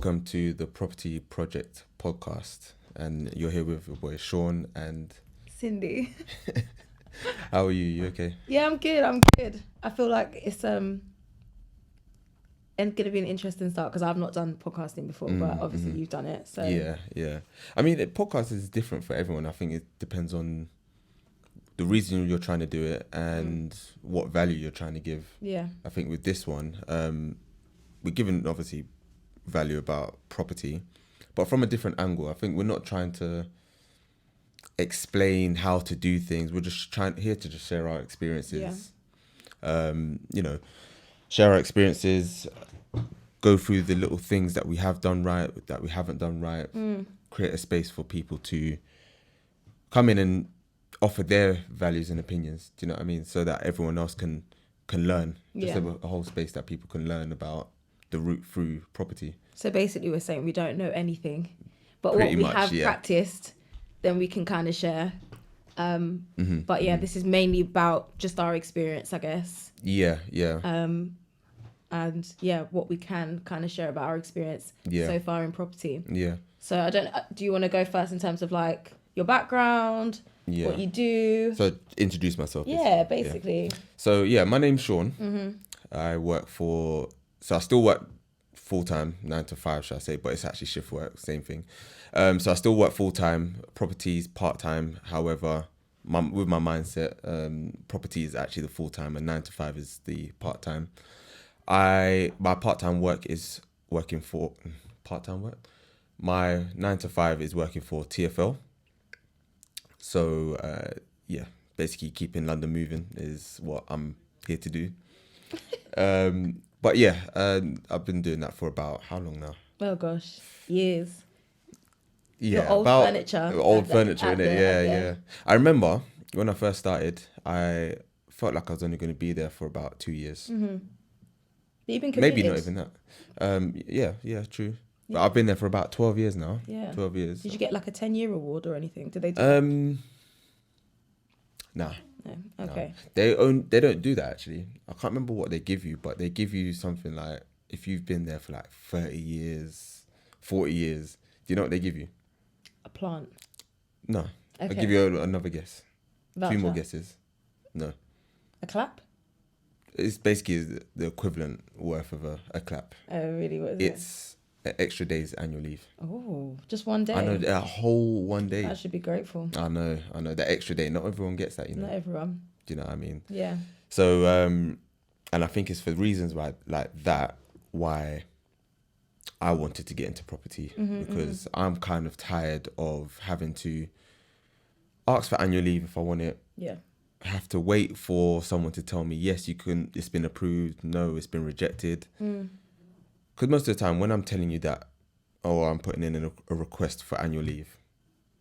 welcome to the Property Project podcast. And you're here with your boy Shaun and Cindy. How are you? You okay? Yeah, I'm good. I feel like it's and gonna be an interesting start because I've not done podcasting before, but obviously you've done it. So Yeah. I mean, the podcast is different for everyone. I think it depends on the reason you're trying to do it and what value you're trying to give. Yeah. I think with this one, we're given obviously value about property, but from a different angle. I think we're not trying to explain how to do things. We're just here to just share our experiences. Yeah. Share our experiences, go through the little things that we have done right, that we haven't done right, create a space for people to come in and offer their values and opinions. Do you know what I mean? So that everyone else can learn. Just a whole space that people can learn about the route through property. So basically we're saying we don't know anything, but Pretty what we much, have practiced, then we can kind of share. But yeah, this is mainly about just our experience, I guess. Yeah. And yeah, what we can kind of share about our experience so far in property. Yeah. So do you want to go first in terms of like your background, what you do? So introduce myself. Yeah, basically. Yeah. So yeah, my name's Shaun. I still work full-time, 9 to 5, should I say, but it's actually shift work, same thing. So I still work full-time, properties part-time. However, with my mindset, property is actually the full-time and 9 to 5 is the part-time. My part-time work is working for part-time work. My 9 to 5 is working for TFL. So basically keeping London moving is what I'm here to do. But yeah, I've been doing that for about how long now? Oh gosh, years. Yeah, old furniture. Old furniture, innit? Yeah. I remember when I first started, I felt like I was only going to be there for about 2 years. You've been committed. Maybe not even that. Yeah, true. Yeah. But I've been there for about 12 years now. Yeah. 12 years. Did you get like a 10-year award or anything? Did they do Nah. No. Okay. No. They don't do that actually. I can't remember what they give you, but they give you something like if you've been there for like 30 years, 40 years. Do you know what they give you? A plant. No. Okay. I'll give you another guess. Voucher. 2 more guesses. No. A clap? It's basically the equivalent worth of a clap. Oh, really? What is it? It's an extra day's annual leave. Oh, just one day? I know, a whole one day. I should be grateful. I know. That extra day. Not everyone gets that, Not everyone. Do you know what I mean? Yeah. So, and I think it's for reasons why I wanted to get into property because I'm kind of tired of having to ask for annual leave if I want it. Yeah. Have to wait for someone to tell me, yes, you can, it's been approved. No, it's been rejected. Because most of the time when I'm telling you that, I'm putting in a request for annual leave,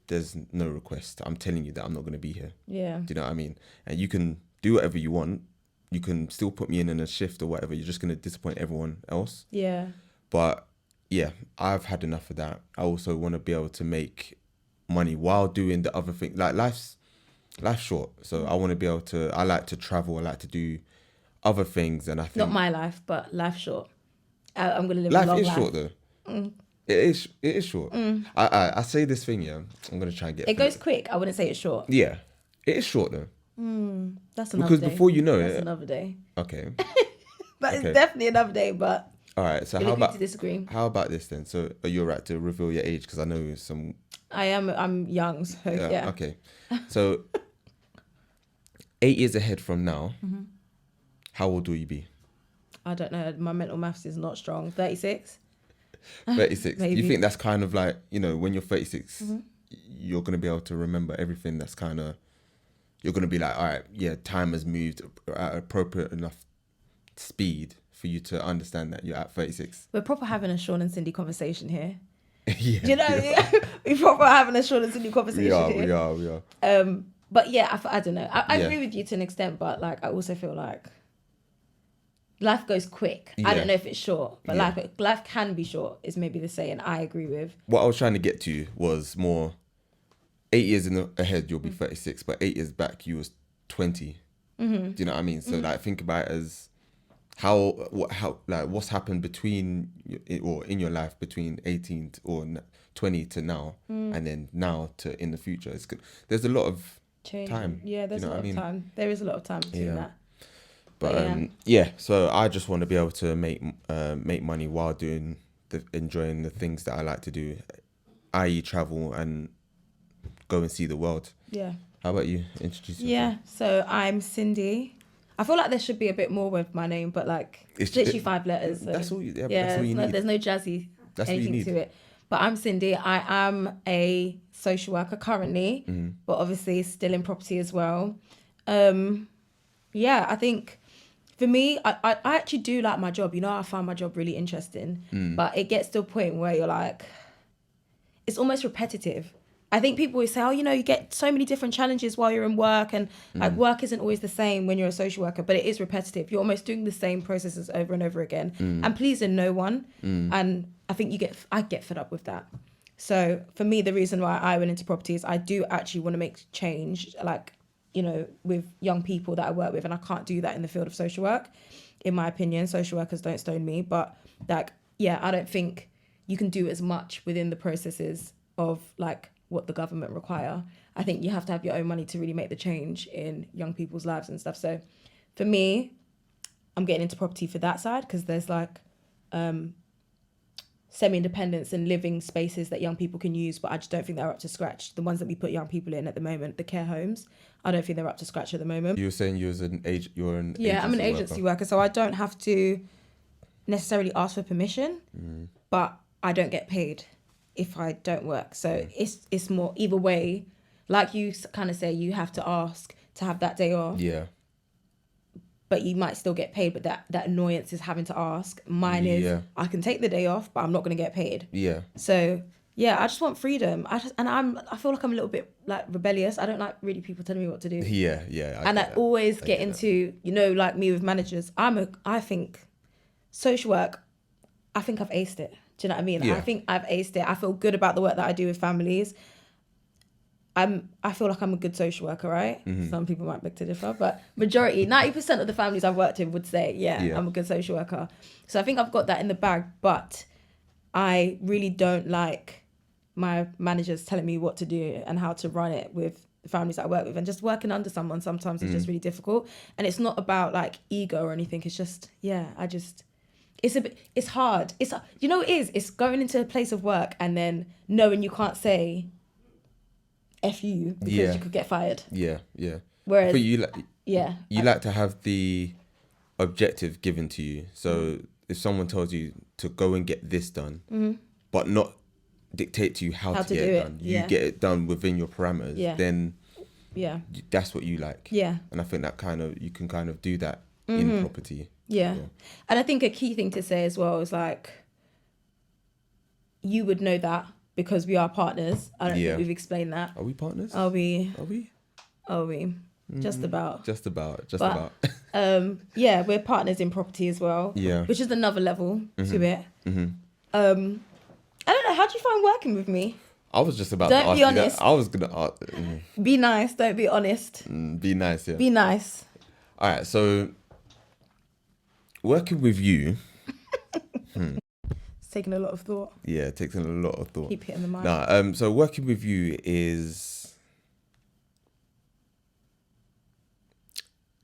there's no request. I'm telling you that I'm not going to be here. Yeah. Do you know what I mean? And you can do whatever you want. You can still put me in a shift or whatever. You're just going to disappoint everyone else. Yeah. But yeah, I've had enough of that. I also want to be able to make money while doing the other thing. Like life's short. So I want to be able to, I like to travel. I like to do other things. And I think. Not my life, but life short. I'm going to live a long life. Life is short though. It is short. I say this thing, yeah. I'm going to try and get it goes quick. I wouldn't say it's short. Yeah. It is short though. That's another day. Because before you know That's another day. Okay. It's definitely another day, but. All right. So how about this then? So are you right to reveal your age? Because I know some. I'm young, so yeah. Okay. So 8 years ahead from now, how old will you be? I don't know. My mental maths is not strong. 36? 36. Maybe. You think that's kind of like, when you're 36, you're going to be able to remember everything that's kind of, you're going to be like, all right, yeah, time has moved at appropriate enough speed for you to understand that you're at 36. We're proper having a Shaun and Cindy conversation here. Yeah. Do you know? We're proper having a Shaun and Cindy conversation here. We are. But yeah, I don't know. I agree with you to an extent, but like I also feel like life goes quick. I don't know if it's short, but life can be short is maybe the saying I agree with. What I was trying to get to was more 8 years ahead, you'll be 36, but 8 years back, you was 20. Do you know what I mean? So like think about it as what's happened between or in your life between 18 or 20 to now, and then now to in the future. It's good. There's a lot of time. Yeah, there's a lot of time. There is a lot of time between that. But so I just want to be able to make money while enjoying the things that I like to do, i.e. travel and go and see the world. Yeah. How about you? Introduce yourself. Yeah, so I'm Cindy. I feel like there should be a bit more with my name, but like it's literally 5 letters. So that's all. That's all you need. There's no jazzy anything to it. But I'm Cindy. I am a social worker currently, but obviously still in property as well. I think for me, I actually do like my job. You know, I find my job really interesting, but it gets to a point where you're like, it's almost repetitive. I think people always say, you get so many different challenges while you're in work, and like work isn't always the same when you're a social worker, but it is repetitive. You're almost doing the same processes over and over again and pleasing no one. And I think I get fed up with that. So for me, the reason why I went into property is I do actually want to make change, like, with young people that I work with, and I can't do that in the field of social work. In my opinion, social workers don't stone me, but like, I don't think you can do as much within the processes of like what the government require. I think you have to have your own money to really make the change in young people's lives and stuff. So for me, I'm getting into property for that side, because there's like semi-independence and living spaces that young people can use, but I just don't think they're up to scratch. The ones that we put young people in at the moment, the care homes, I don't think they're up to scratch at the moment. You were saying you're an agency I'm an agency worker, so I don't have to necessarily ask for permission, but I don't get paid if I don't work. So it's more either way, like you kind of say, you have to ask to have that day off. Yeah. But you might still get paid, but that annoyance is having to ask. Mine is, I can take the day off, but I'm not going to get paid. Yeah. So, I just want freedom. I feel like I'm a little bit like rebellious. I don't like really people telling me what to do. Yeah. I always get into, like me with managers. I think social work, I think I've aced it. Do you know what I mean? Yeah. I think I've aced it. I feel good about the work that I do with families. I feel like I'm a good social worker, right? Some people might beg to differ, but majority, 90% of the families I've worked in would say, I'm a good social worker. So I think I've got that in the bag, but I really don't like my managers telling me what to do and how to run it with the families that I work with. And just working under someone sometimes is just really difficult. And it's not about like ego or anything. It's just, it's hard. It's going into a place of work and then knowing you can't say F you because you could get fired. Yeah. Whereas, but you like to have the objective given to you. So if someone tells you to go and get this done, but not dictate to you how to get it done, you get it done within your parameters, then that's what you like. Yeah. And I think that you can kind of do that in property. Yeah. And I think a key thing to say as well is like, you would know that because we are partners. I don't think we've explained that. Are we partners? Are we? Mm-hmm. Just about. Just about. We're partners in property as well. Yeah. Which is another level to it. I don't know. How do you find working with me? I was just about to ask you that. I was going to ask. Be nice. Don't be honest. Be nice, yeah. Be nice. All right. So, working with you... It's taking a lot of thought. Yeah, it takes a lot of thought. Keep hitting the mic. So working with you is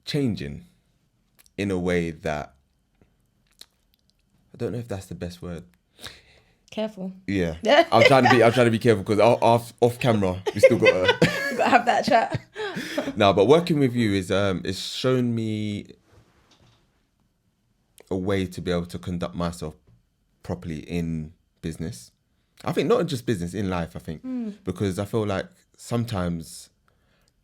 changing in a way that I don't know if that's the best word. Careful. Yeah. I'm trying to be careful because off camera we still got to you gotta have that chat. No, but working with you is showing me a way to be able to conduct myself properly in business. I think not just business, in life, I think. Because I feel like sometimes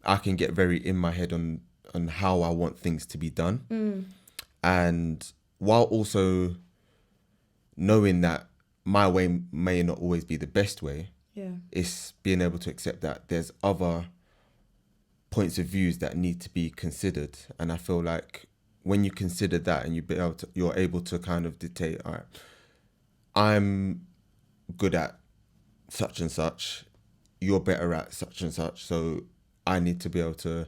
I can get very in my head on how I want things to be done. And while also knowing that my way may not always be the best way, it's being able to accept that there's other points of views that need to be considered. And I feel like when you consider that and you're able to kind of dictate, all right, I'm good at such and such, you're better at such and such, so I need to be able to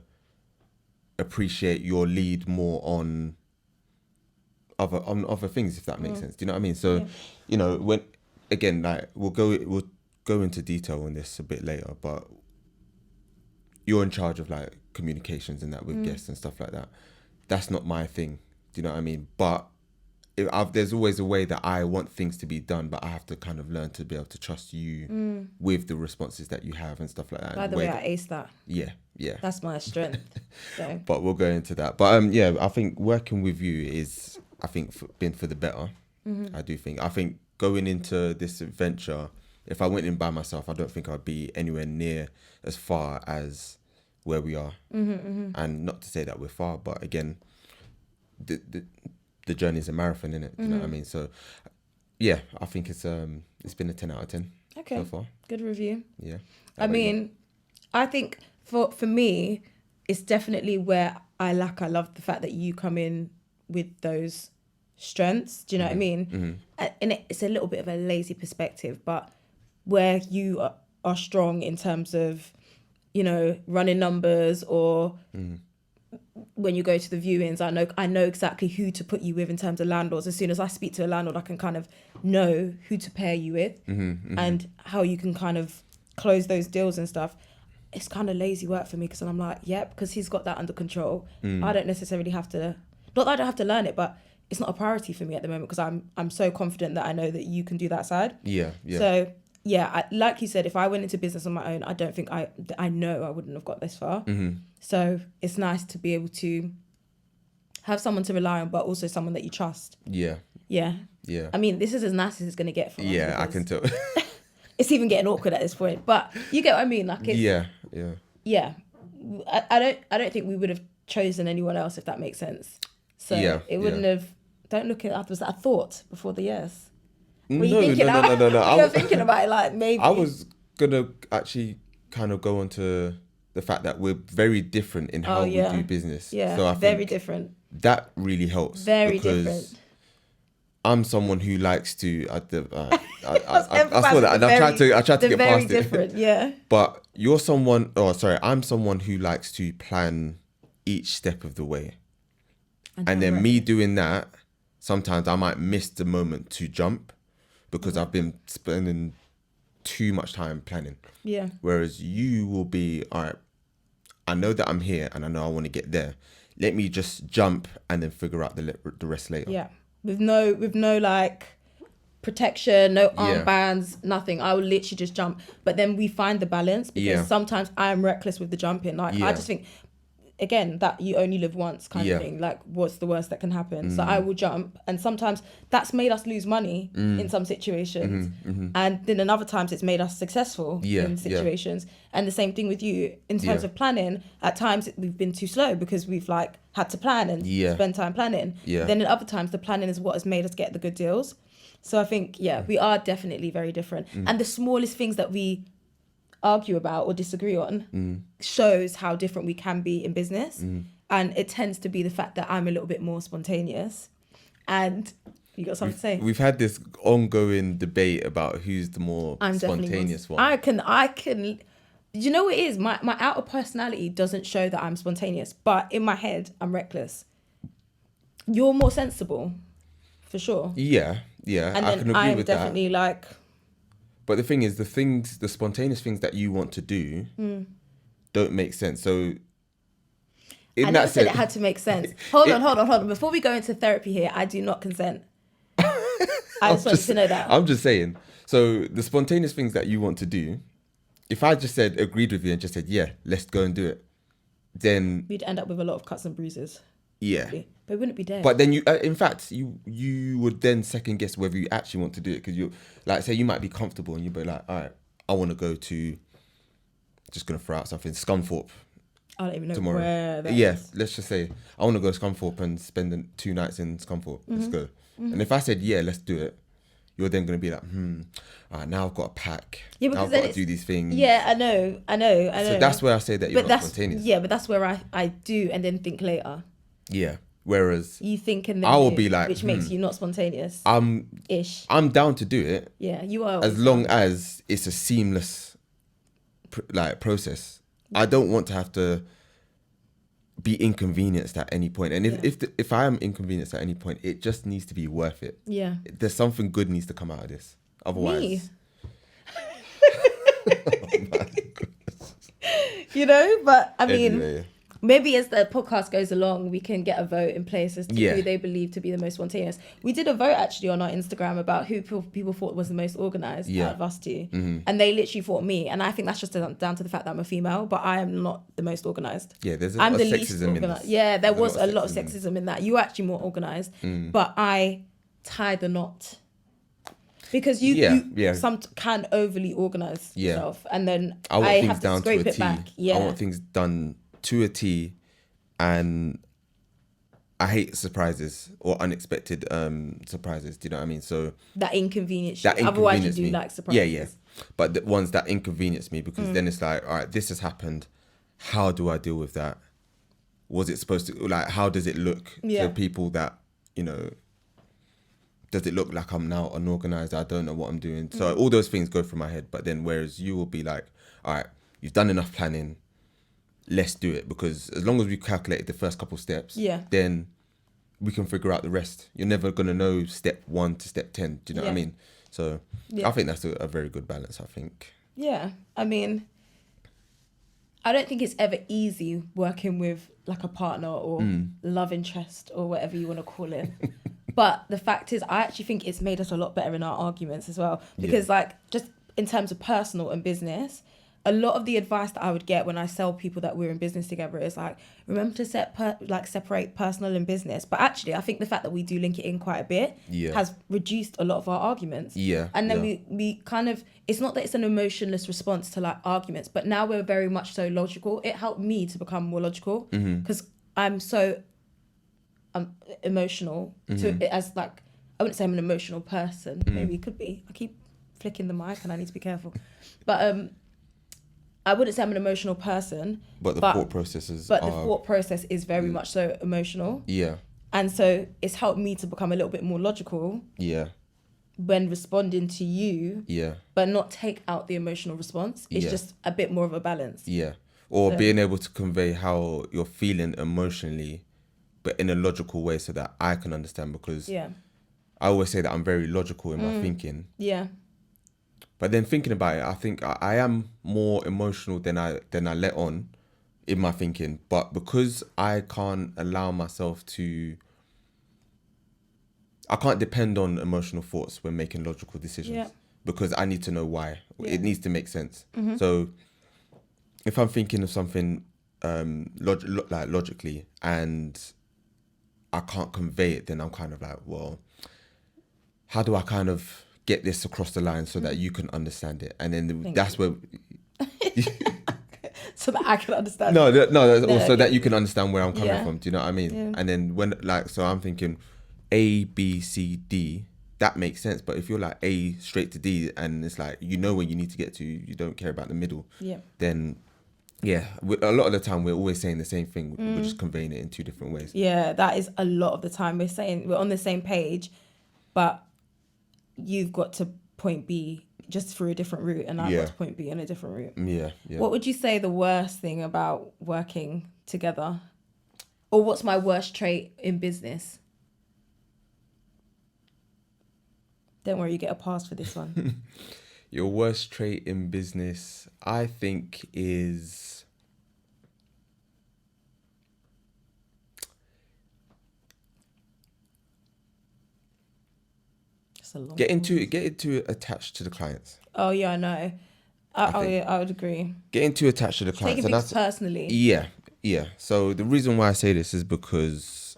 appreciate your lead more on other things, if that makes sense. Do you know what I mean? So, you know, when again, like we'll go into detail on this a bit later, but you're in charge of like communications and that with guests and stuff like that. That's not my thing. Do you know what I mean? But there's always a way that I want things to be done, but I have to kind of learn to be able to trust you with the responses that you have and stuff like that. By the way, I aced that. Yeah. That's my strength. So. But we'll go into that. But yeah, I think working with you is, I think, been for the better. I do think. I think going into this adventure, if I went in by myself, I don't think I'd be anywhere near as far as where we are. And not to say that we're far, but again, the journey is a marathon, isn't it? Do you know what I mean? So, yeah, I think it's been a 10 out of 10 so far. Good review. Yeah. I mean, I think for me, it's definitely where I love the fact that you come in with those strengths. Do you know what I mean? And it's a little bit of a lazy perspective, but where you are strong in terms of, you know, running numbers or when you go to the viewings, I know exactly who to put you with in terms of landlords. As soon as I speak to a landlord, I can kind of know who to pair you with and how you can kind of close those deals and stuff. It's kind of lazy work for me because I'm like, because he's got that under control. I don't necessarily have to, not that I don't have to learn it, but it's not a priority for me at the moment because I'm so confident that I know that you can do that side. Yeah. So yeah, like you said, if I went into business on my own, I don't think I know I wouldn't have got this far. So it's nice to be able to have someone to rely on, but also someone that you trust. Yeah. I mean, this is as nice as it's going to get for us. Yeah, I can tell. It's even getting awkward at this point, but you get what I mean. Like, it's, yeah. I don't think we would have chosen anyone else if that makes sense. So it wouldn't have. Don't look at it. Was that a thought before the yes? No. You're thinking about it, like maybe. I was gonna actually kind of go on to the fact that we're very different in how we do business. Yeah, so I very think different. That really helps. Very because different. I'm someone who likes to. I saw that, and I tried to get past it. Very different, yeah. But you're someone. Oh, sorry. I'm someone who likes to plan each step of the way, and then me doing that, sometimes I might miss the moment to jump because I've been spending too much time planning. Yeah. Whereas you will be, all right, I know that I'm here and I know I want to get there. Let me just jump and then figure out the rest later. Yeah. With no like protection, no armbands, nothing. I will literally just jump. But then we find the balance because sometimes I'm reckless with the jumping. Like I just think, again, that you only live once kind of thing. Like, what's the worst that can happen? So I will jump, and sometimes that's made us lose money in some situations, and then in other times it's made us successful in situations. And the same thing with you in terms of planning. At times we've been too slow because we've like had to plan and spend time planning. Then in other times the planning is what has made us get the good deals. So I think we are definitely very different, and the smallest things that we argue about or disagree on shows how different we can be in business. And it tends to be the fact that I'm a little bit more spontaneous. And you got something to say? We've had this ongoing debate about who's the more spontaneous one. I can you know what it is? My outer personality doesn't show that I'm spontaneous, but in my head I'm reckless. You're more sensible, for sure. Yeah, and I can agree with that. I'm definitely like. But the thing is, the spontaneous things that you want to do don't make sense. So, I never said it had to make sense. Hold on. Before we go into therapy here, I do not consent. I just want you to know that. I'm just saying. So, the spontaneous things that you want to do, if I just agreed with you and just said, yeah, let's go and do it, then we'd end up with a lot of cuts and bruises. Yeah. But it wouldn't be dead. But then in fact, you would then second guess whether you actually want to do it, because you, like, say you might be comfortable and you'd be like, all right, I want to go to, just gonna throw out something, Scunthorpe. I don't even know tomorrow. Where that is. Let's just say I want to go to Scunthorpe and spend 2 nights in Scunthorpe. Let's go. And if I said let's do it, you're then gonna be like, all right, now I've got to pack. Yeah, because now I've got to do these things. Yeah, I know. So that's where I say that you're not spontaneous. Yeah, but that's where I do and then think later. Yeah. Whereas you think and then I will be like, which makes you not spontaneous. I'm down to do it. Yeah, you are. As long as it's a seamless process. I don't want to have to be inconvenienced at any point. And Yeah. if I am inconvenienced at any point, it just needs to be worth it. Yeah. There's something good needs to come out of this. Otherwise, Me. You know, but I mean, anyway, maybe as the podcast goes along, we can get a vote in place as to Yeah. who they believe to be the most spontaneous. We did a vote actually on our Instagram about who people thought was the most organized Yeah. out of us two. And they literally thought me. And I think that's just down to the fact that I'm a female, but I am not the most organized. yeah, there's a I'm lot the of least sexism in organized. this. Yeah, there There's was a lot of sexism in that. You were actually more organized, but I tie the knot. Because you some can overly organize yourself, and then I want things have to down scrape to a it T. back. Yeah, I want things done to a T, and I hate surprises or unexpected surprises. Do you know what I mean? So that inconvenience. that Otherwise, you inconvenience do me. like surprises. Yeah. But the ones that inconvenience me, because then it's like, all right, this has happened. How do I deal with that? Was it supposed to, like, how does it look to people that, you know, does it look like I'm now unorganized? I don't know what I'm doing. So all those things go through my head. But then whereas you will be like, all right, you've done enough planning. Let's do it. Because as long as we calculated the first couple steps, then we can figure out the rest. You're never going to know step 1 to step 10. Do you know what I mean? So I think that's a very good balance, I think. Yeah. I mean, I don't think it's ever easy working with like a partner or love interest or whatever you want to call it. But the fact is, I actually think it's made us a lot better in our arguments as well. Because like, just in terms of personal and business, a lot of the advice that I would get when I sell people that we're in business together is like, remember to separate personal and business. But actually, I think the fact that we do link it in quite a bit has reduced a lot of our arguments. Yeah. And then we kind of, it's not that it's an emotionless response to like arguments, but now we're very much so logical. It helped me to become more logical because I'm so emotional as like, I wouldn't say I'm an emotional person. Maybe it could be. I keep flicking the mic and I need to be careful. But I wouldn't say I'm an emotional person. But the thought processes the thought process is very much so emotional. Yeah. And so it's helped me to become a little bit more logical. Yeah. When responding to you. Yeah. But not take out the emotional response. It's just a bit more of a balance. Yeah. Or being able to convey how you're feeling emotionally, but in a logical way so that I can understand, because I always say that I'm very logical in my thinking. Yeah. But then thinking about it, I think I am more emotional than I let on in my thinking. But because I can't allow myself to, I can't depend on emotional thoughts when making logical decisions because I need to know why. It needs to make sense. So if I'm thinking of something logically and I can't convey it, then I'm kind of like, well, how do I kind of get this across the line so that you can understand it? And then that's where so that I can understand. No, so that you can understand where I'm coming from. Do you know what I mean? Yeah. And then when so I'm thinking A, B, C, D, that makes sense. But if you're like A straight to D and it's like, you know where you need to get to, you don't care about the middle. Yeah. Then a lot of the time we're always saying the same thing. We're just conveying it in two different ways. Yeah, that is a lot of the time. We're saying we're on the same page, but you've got to point B just through a different route, and I've got to point B in a different route. Yeah. What would you say the worst thing about working together? Or what's my worst trait in business? Don't worry, you get a pass for this one. Your worst trait in business, I think, is getting too attached to the clients. Oh yeah, I know. I would agree. Getting too attached to the clients. Taking things personally. Yeah. So the reason why I say this is because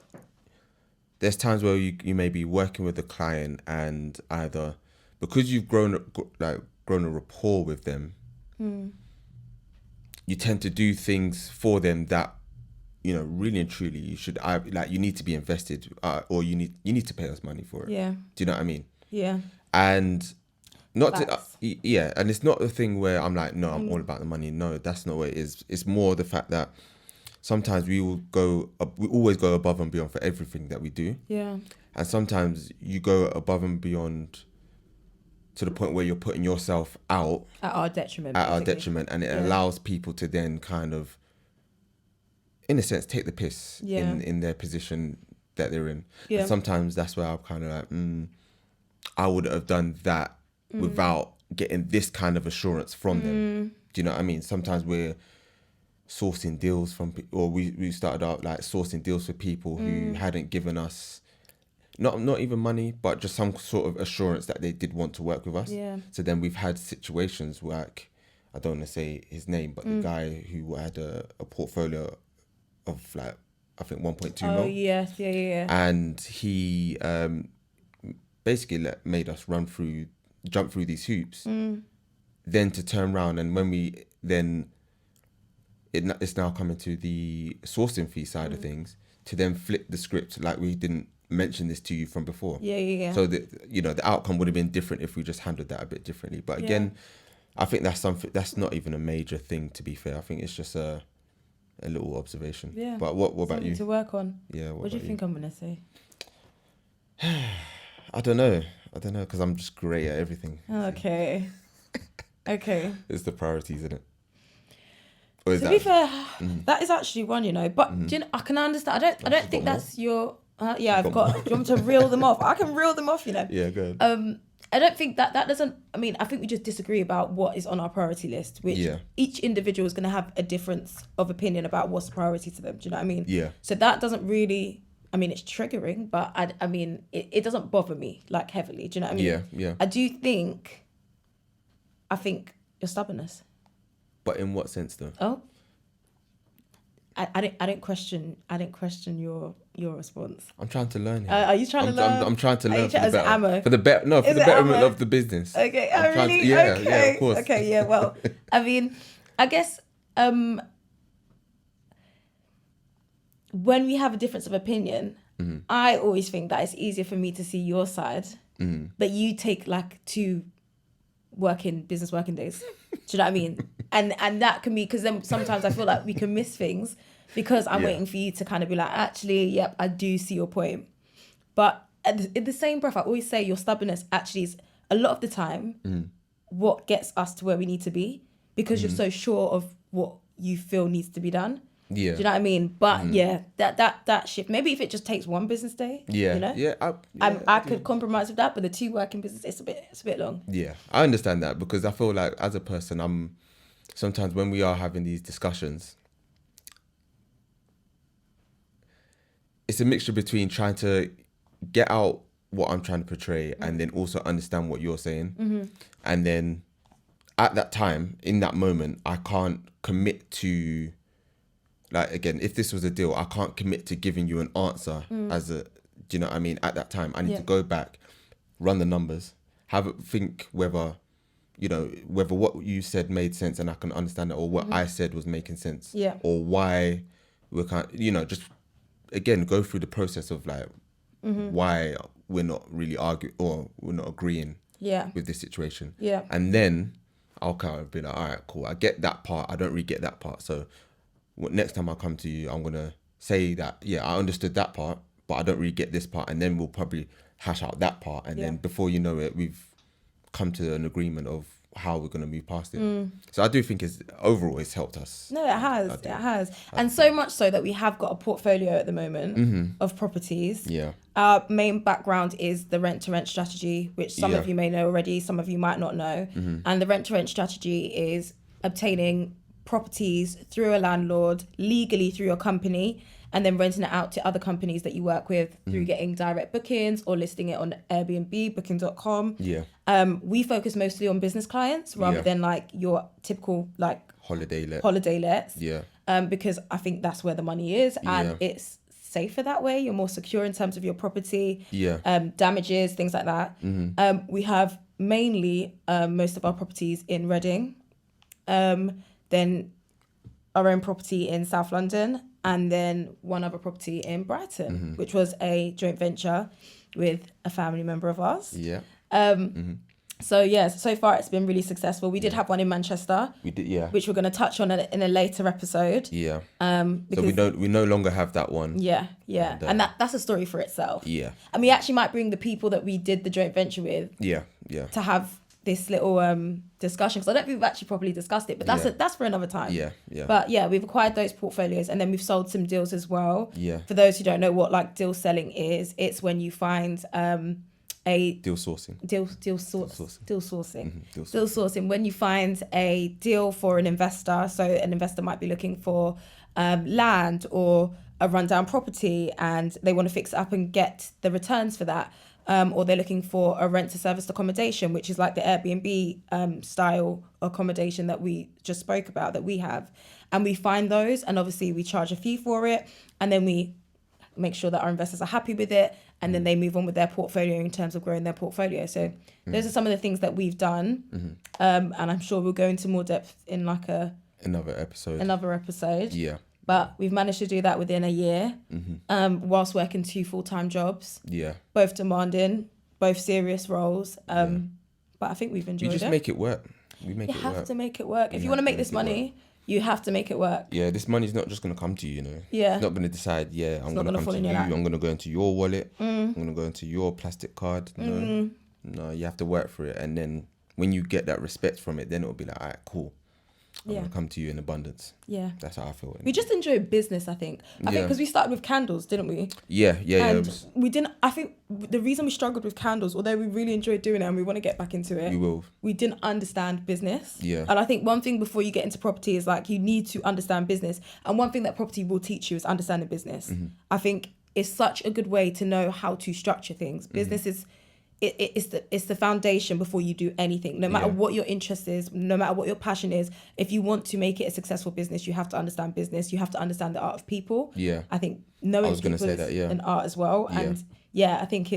there's times where you may be working with a client and either because you've grown a rapport with them, you tend to do things for them that, you know, really and truly you need to be invested, or you need to pay us money for it. Yeah. Do you know what I mean? Yeah. And not Facts. and it's not a thing where I'm like, no, I'm all about the money. No, that's not what it is. It's more the fact that sometimes we always go above and beyond for everything that we do. Yeah. And sometimes you go above and beyond to the point where you're putting yourself out at our detriment. And it allows people to then kind of in a sense, take the piss Yeah. in their position that they're in. Yeah. And sometimes that's where I'm kind of like, I would have done that without getting this kind of assurance from them. Do you know what I mean? Sometimes we're sourcing deals from, or we started out like sourcing deals for people who hadn't given us not even money, but just some sort of assurance that they did want to work with us. Yeah. So then we've had situations where, like, I don't want to say his name, but the guy who had a portfolio of like, I think 1.2 Oh, mil. yes. Yeah. And he basically made us jump through these hoops, then to turn around, and when we then, it's now coming to the sourcing fee side of things, to then flip the script like we didn't mention this to you from before. Yeah. So the outcome would have been different if we just handled that a bit differently. But again, I think that's something that's not even a major thing, to be fair. I think it's just a little observation. Yeah. But what about Something you? to work on. Yeah. What do you think I'm gonna say? I don't know because I'm just great at everything. Okay. Okay. It's the priorities, isn't it? Or is To be fair, that is actually one, you know. But do you know, I can understand. I don't think that's your. Yeah, I've got. Do you want me to reel them off? I can reel them off, you know. Yeah, go ahead. I don't think that doesn't. I mean, I think we just disagree about what is on our priority list, which each individual is going to have a difference of opinion about what's a priority to them. Do you know what I mean? Yeah. So that doesn't really. I mean, it's triggering, but I mean, it doesn't bother me like heavily. Do you know what I mean? Yeah. I do think. I think your stubbornness. But in what sense, though? Oh. I didn't question your response. I'm trying to learn here. Are you trying to learn? I'm trying to learn as ammo? for the betterment ammo? of the business. Okay, really? Okay. Yeah, of course. Okay, yeah. Well, I mean, I guess when we have a difference of opinion, I always think that it's easier for me to see your side, but you take like 2 business working days. Do you know what I mean? And that can be, because then sometimes I feel like we can miss things because I'm waiting for you to kind of be like, actually, yep, I do see your point. But in the same breath, I always say your stubbornness actually is a lot of the time what gets us to where we need to be, because you're so sure of what you feel needs to be done. Yeah. Do you know what I mean? But yeah, that shift, maybe if it just takes 1 business day, Yeah. you know? Yeah. I could compromise with that, but the 2 working business, it's a bit long. Yeah, I understand that, because I feel like as a person, sometimes when we are having these discussions, it's a mixture between trying to get out what I'm trying to portray and then also understand what you're saying. And then at that time, in that moment, I can't commit to, like, again, if this was a deal, I can't commit to giving you an answer do you know what I mean? At that time, I need to go back, run the numbers, have a think whether what you said made sense and I can understand it, or what I said was making sense. Yeah. Or why we can't, just again, go through the process of like why we're not really arguing or we're not agreeing with this situation. Yeah. And then I'll kind of be like, all right, cool. I get that part. I don't really get that part. So next time I come to you, I'm going to say that, I understood that part, but I don't really get this part. And then we'll probably hash out that part. And then before you know it, we've come to an agreement of how we're going to move past it. So I do think overall it's helped us. No, it has. And so much so that we have got a portfolio at the moment of properties. Yeah. Our main background is the rent-to-rent strategy, which some of you may know already, some of you might not know. And the rent-to-rent strategy is obtaining properties through a landlord, legally through your company, and then renting it out to other companies that you work with through getting direct bookings or listing it on Airbnb, booking.com. Yeah. We focus mostly on business clients rather than like your typical like holiday lets. Yeah. Because I think that's where the money is, and it's safer that way. You're more secure in terms of your property. Yeah. Damages, things like that. We have mainly most of our properties in Reading, then our own property in South London, and then one other property in Brighton, which was a joint venture with a family member of ours. Yeah. So far it's been really successful. We did have one in Manchester. We did, yeah. Which we're going to touch on in a later episode. Yeah. Because so we no longer have that one. Yeah. And that's a story for itself. Yeah. And we actually might bring the people that we did the joint venture with. Yeah. To have this little discussion, because I don't think we've actually properly discussed it, but that's for another time. Yeah. But yeah, we've acquired those portfolios, and then we've sold some deals as well. Yeah. For those who don't know what like deal selling is, it's when you find a deal sourcing. Deal sourcing. When you find a deal for an investor, so an investor might be looking for land or a rundown property, and they want to fix it up and get the returns for that. Or they're looking for a rent to serviced accommodation, which is like the Airbnb style accommodation that we just spoke about, that we have. And we find those, and obviously we charge a fee for it, and then we make sure that our investors are happy with it, and then they move on with their portfolio in terms of growing their portfolio. So those are some of the things that we've done, and I'm sure we'll go into more depth in like another episode. Yeah. But we've managed to do that within a year, whilst working 2 full-time jobs. Yeah. Both demanding, both serious roles. But I think we've enjoyed it. We just make it work. You have to make it work. If you want to make this money, you have to make it work. Yeah, this money's not just going to come to you, you know. Yeah. It's not going to decide, I'm going to come to you. I'm going to go into your wallet. I'm going to go into your plastic card. No, you have to work for it. And then when you get that respect from it, then it'll be like, all right, cool. I'm going to come to you in abundance. Yeah. That's how I feel. We just enjoy business, I think. I think because we started with candles, didn't we? Yeah. And we didn't, I think the reason we struggled with candles, although we really enjoyed doing it and we want to get back into it. We didn't understand business. Yeah. And I think one thing before you get into property is like, you need to understand business. And one thing that property will teach you is understanding business. I think it's such a good way to know how to structure things. Business is, it's the foundation before you do anything. No matter what your interest is, no matter what your passion is, if you want to make it a successful business, you have to understand business. You have to understand the art of people. Yeah. I think knowing people is an art as well. And I think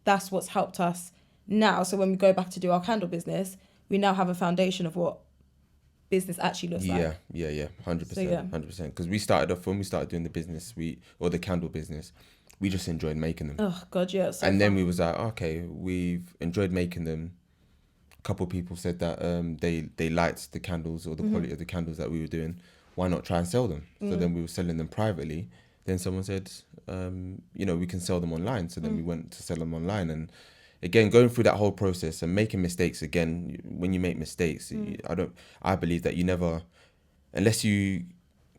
that's what's helped us now. So when we go back to do our candle business, we now have a foundation of what business actually looks like. Yeah. 100%. 100%. Because we started off, when we started doing the business, or the candle business, we just enjoyed making them. Oh God, yeah. So and then we was like, okay, we've enjoyed making them. A couple of people said that they liked the candles or the quality of the candles that we were doing. Why not try and sell them? So then we were selling them privately. Then someone said, we can sell them online. So then we went to sell them online. And again, going through that whole process and making mistakes again, when you make mistakes, I believe that you never, unless you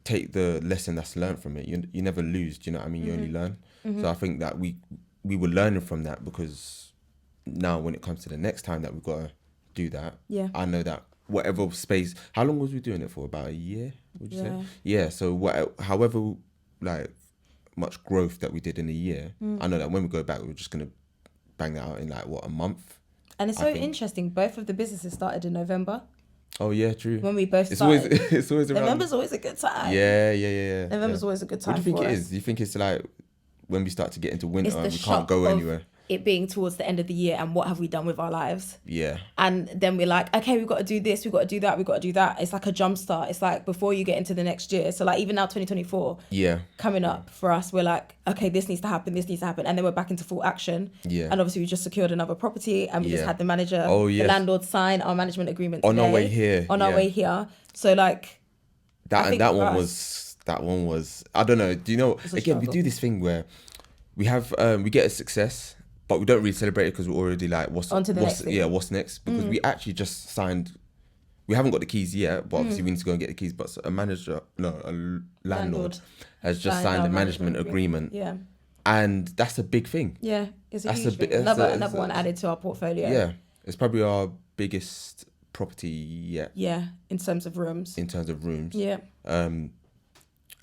take the lesson that's learned from it, you never lose. Do you know what I mean? You only learn. So I think that we were learning from that, because now when it comes to the next time that we've got to do that, I know that whatever space, how long was we doing it for? About a year, would you say? Yeah. So however like much growth that we did in a year, I know that when we go back, we're just going to bang that out in like a month. And it's so interesting. Both of the businesses started in November. Oh yeah, true. When we both started. It's always around. November's always a good time. Yeah. November's always a good time. What do you think it is? Do you think it's like when we start to get into winter and we can't go anywhere? It being towards the end of the year, and what have we done with our lives? Yeah. And then we're like, okay, we've got to do this, we've got to do that, we've got to do that. It's like a jump start. It's like before you get into the next year. So like even now 2024 coming up for us, we're like, okay, this needs to happen. And then we're back into full action. Yeah. And obviously we just secured another property, and we just had the manager, the landlord sign our management agreement on our way here. So like that one was I don't know. Do you know, again, we do this thing where we have we get a success, but we don't really celebrate it because we're already like, what's next? Because we actually just signed. We haven't got the keys yet, but obviously we need to go and get the keys. But a landlord has just signed a management agreement. Yeah. And that's a big thing. Yeah, it's a huge thing. Another one added to our portfolio. Yeah, it's probably our biggest property yet. Yeah, in terms of rooms. Yeah.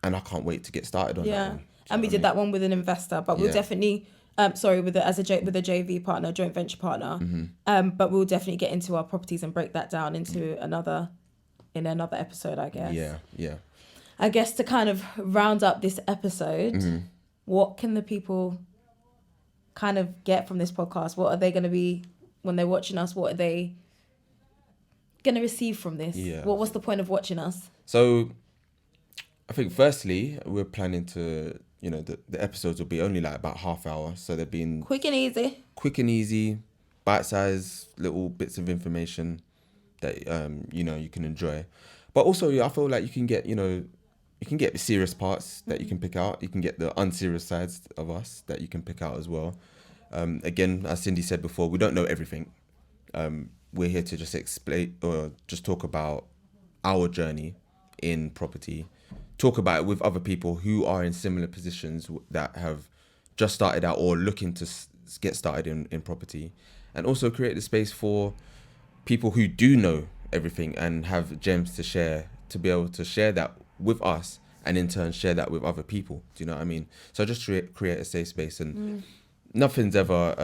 And I can't wait to get started on that one. And we did that one with an investor, but we'll definitely, with a JV partner, joint venture partner. But we'll definitely get into our properties and break that down into another episode, I guess. Yeah. I guess to kind of round up this episode, what can the people kind of get from this podcast? What are they going to be, when they're watching us, what are they going to receive from this? Yeah. What's the point of watching us? So I think firstly, we're planning to, the episodes will be only like about half hour. So they're being quick and easy, bite-sized little bits of information that, you can enjoy. But also, I feel like you can get, you can get the serious parts that you can pick out. You can get the unserious sides of us that you can pick out as well. Again, as Cindy said before, we don't know everything. we're here to just explain or just talk about our journey in property, talk about it with other people who are in similar positions that have just started out or looking to get started in property, and also create the space for people who do know everything and have gems to share, to be able to share that with us and in turn share that with other people. Do you know what I mean? So just create a safe space, and nothing's ever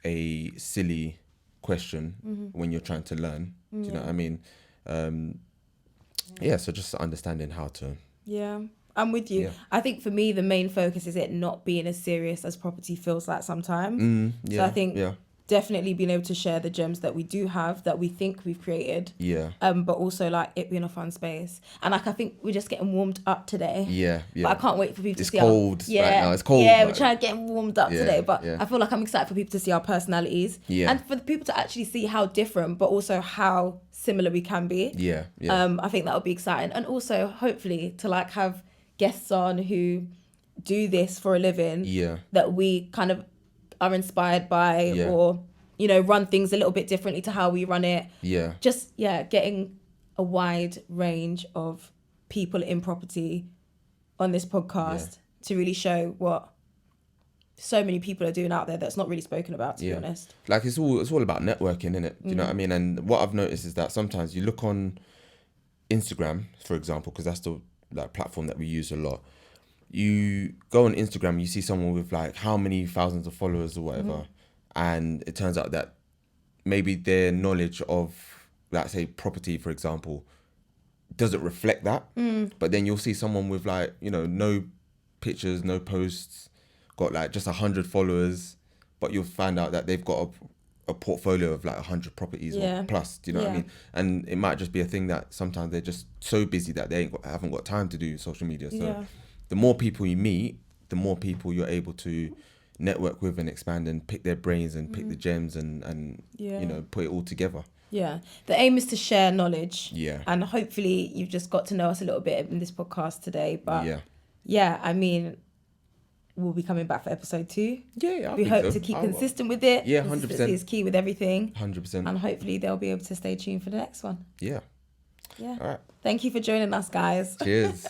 a silly question when you're trying to learn. Do you know what I mean? So just understanding how to. Yeah, I'm with you. Yeah. I think for me, the main focus is it not being as serious as property feels like sometimes. So I think definitely being able to share the gems that we do have, that we think we've created. Yeah. But also like it being a fun space. And like I think we're just getting warmed up today. Yeah. But I can't wait for people to see cold our... right now. It's cold. Yeah, we're trying to get warmed up today. But yeah. I feel like I'm excited for people to see our personalities. Yeah. And for the people to actually see how different, but also how similar we can be. Yeah. I think that would be exciting. And also hopefully to like have guests on who do this for a living. Yeah. That we kind of are inspired by or, you know, run things a little bit differently to how we run it. Yeah. Just, getting a wide range of people in property on this podcast to really show what so many people are doing out there that's not really spoken about, to be honest. Like it's all about networking, isn't it? Do you know what I mean? And what I've noticed is that sometimes you look on Instagram, for example, because that's the like platform that we use a lot. You go on Instagram, you see someone with like how many thousands of followers or whatever, and it turns out that maybe their knowledge of, let's say, property, for example, doesn't reflect that. But then you'll see someone with like, you know, no pictures, no posts, got like just 100 followers, but you'll find out that they've got a portfolio of like 100 properties or plus. Do you know what I mean? And it might just be a thing that sometimes they're just so busy that they haven't got time to do social media. So the more people you meet, the more people you're able to network with and expand and pick their brains and pick the gems and you know, put it all together. Yeah. The aim is to share knowledge. Yeah. And hopefully you've just got to know us a little bit in this podcast today. But yeah, I mean, we'll be coming back for episode 2. Yeah, we hope to keep consistent with it. Yeah, 100%. Consistency is key with everything. 100%. And hopefully they'll be able to stay tuned for the next one. Yeah. Yeah. All right. Thank you for joining us, guys. Cheers.